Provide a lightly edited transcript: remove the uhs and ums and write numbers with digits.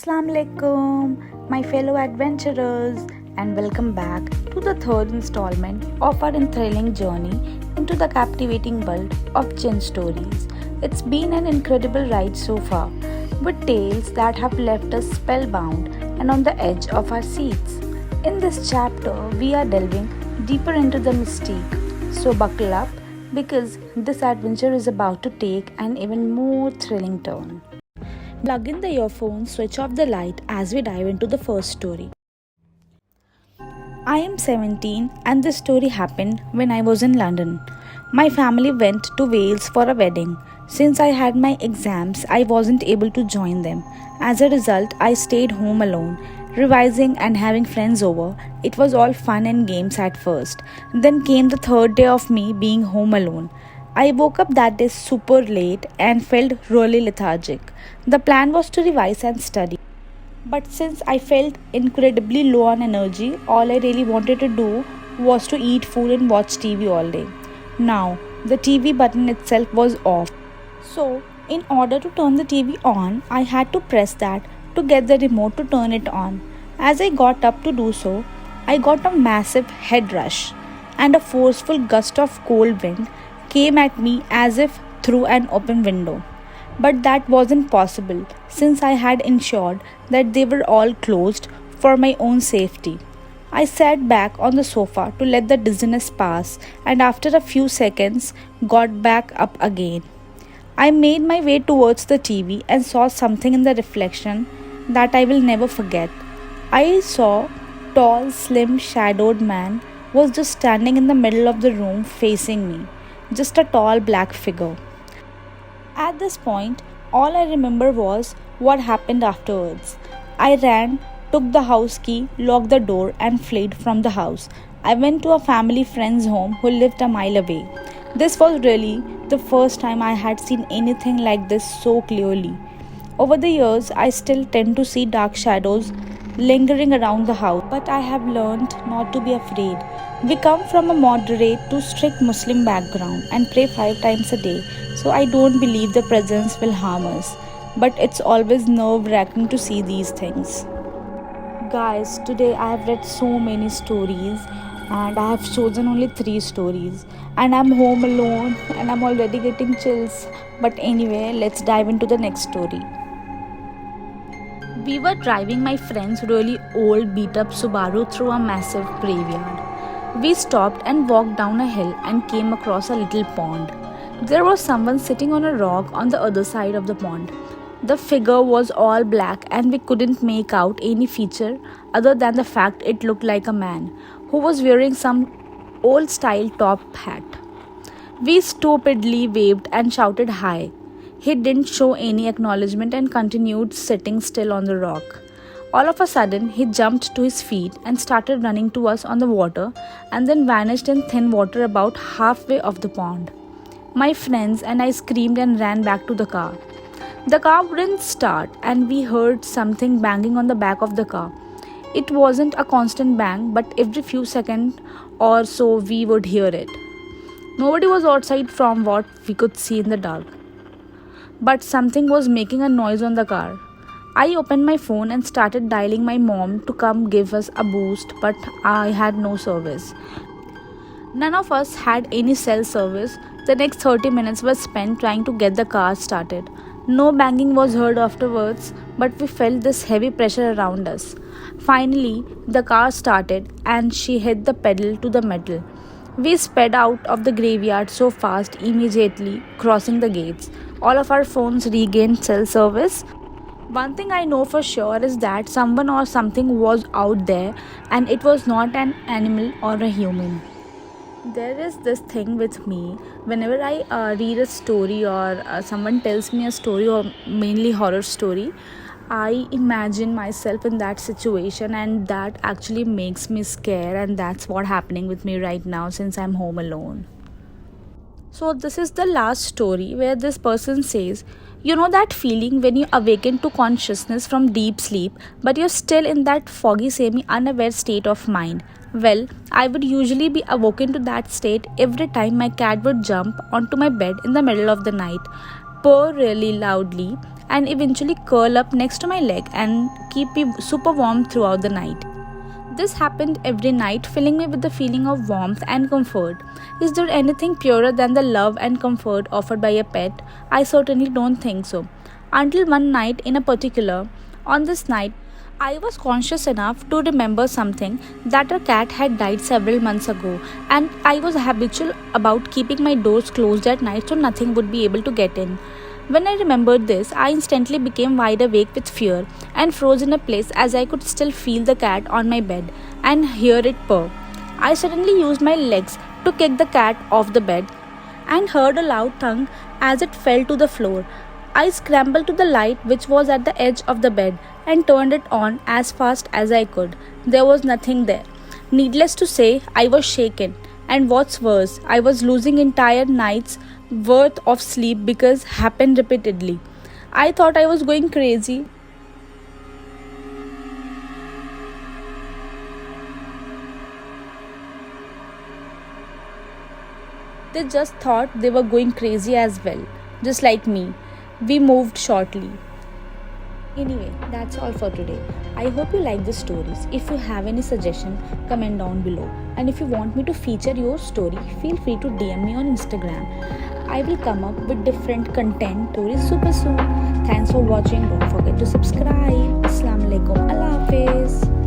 Assalamu alaikum, my fellow adventurers, and welcome back to the third installment of our thrilling journey into the captivating world of Jinn Stories. It's been an incredible ride so far, with tales that have left us spellbound and on the edge of our seats. In this chapter, we are delving deeper into the mystique, so buckle up because this adventure is about to take an even more thrilling turn. Plug in the earphones, switch off the light as we dive into the first story. I am 17 and this story happened when I was in London. My family went to Wales for a wedding. Since I had my exams, I wasn't able to join them. As a result, I stayed home alone, revising and having friends over. It was all fun and games at first. Then came the third day of me being home alone. I woke up that day super late and felt really lethargic. The plan was to revise and study. But since I felt incredibly low on energy, all I really wanted to do was to eat food and watch TV all day. Now, the TV button itself was off. So, in order to turn the TV on, I had to press that to get the remote to turn it on. As I got up to do so, I got a massive head rush and a forceful gust of cold wind came at me as if through an open window. But that wasn't possible since I had ensured that they were all closed for my own safety. I sat back on the sofa to let the dizziness pass and after a few seconds got back up again. I made my way towards the TV and saw something in the reflection that I will never forget. I saw tall, slim, shadowed man was just standing in the middle of the room facing me, just a tall black figure. At this point, all I remember was what happened afterwards. I ran, took the house key, locked the door, and fled from the house. I went to a family friend's home who lived a mile away. This was really the first time I had seen anything like this so clearly. Over the years, I still tend to see dark shadows lingering around the house, but I have learned not to be afraid. We come from a moderate to strict Muslim background and pray 5 times a day, so I don't believe the presence will harm us. But it's always nerve wracking to see these things. Guys, today I have read so many stories and I have chosen only 3 stories. And I'm home alone and I'm already getting chills. But anyway, let's dive into the next story. We were driving my friend's really old beat up Subaru through a massive graveyard. We stopped and walked down a hill and came across a little pond. There was someone sitting on a rock on the other side of the pond. The figure was all black and we couldn't make out any feature other than the fact it looked like a man who was wearing some old style top hat. We stupidly waved and shouted hi. He didn't show any acknowledgement and continued sitting still on the rock. All of a sudden, he jumped to his feet and started running to us on the water and then vanished in thin water about halfway off the pond. My friends and I screamed and ran back to the car. The car wouldn't start and we heard something banging on the back of the car. It wasn't a constant bang, but every few seconds or so we would hear it. Nobody was outside from what we could see in the dark. But something was making a noise on the car. I opened my phone and started dialing my mom to come give us a boost, but I had no service. None of us had any cell service. The next 30 minutes were spent trying to get the car started. No banging was heard afterwards, but we felt this heavy pressure around us. Finally, the car started and she hit the pedal to the metal. We sped out of the graveyard so fast, immediately crossing the gates. All of our phones regained cell service. One thing I know for sure is that someone or something was out there and it was not an animal or a human. There is this thing with me whenever I read a story or someone tells me a story or mainly horror story, I imagine myself in that situation and that actually makes me scared, and that's what happening with me right now since I'm home alone. So this is the last story where this person says, you know that feeling when you awaken to consciousness from deep sleep, but you're still in that foggy, semi-unaware state of mind. Well, I would usually be awoken to that state every time my cat would jump onto my bed in the middle of the night, purr really loudly, and eventually curl up next to my leg and keep me super warm throughout the night. This happened every night, filling me with the feeling of warmth and comfort. Is there anything purer than the love and comfort offered by a pet? I certainly don't think so. Until one night in a particular, on this night, I was conscious enough to remember something that a cat had died several months ago, and I was habitual about keeping my doors closed at night so nothing would be able to get in. When I remembered this, I instantly became wide awake with fear and froze in a place as I could still feel the cat on my bed and hear it purr. I suddenly used my legs to kick the cat off the bed and heard a loud thunk as it fell to the floor. I scrambled to the light which was at the edge of the bed and turned it on as fast as I could. There was nothing there. Needless to say, I was shaken, and what's worse, I was losing entire nights worth of sleep because happened repeatedly. I thought I was going crazy. They just thought they were going crazy as well, just like me. We moved shortly. Anyway, that's all for today. I hope you like the stories. If you have any suggestion, comment down below. And if you want me to feature your story, feel free to DM me on Instagram. I will come up with different content stories super soon. Thanks for watching. Don't forget to subscribe. Assalamu alaikum. Allah Hafiz.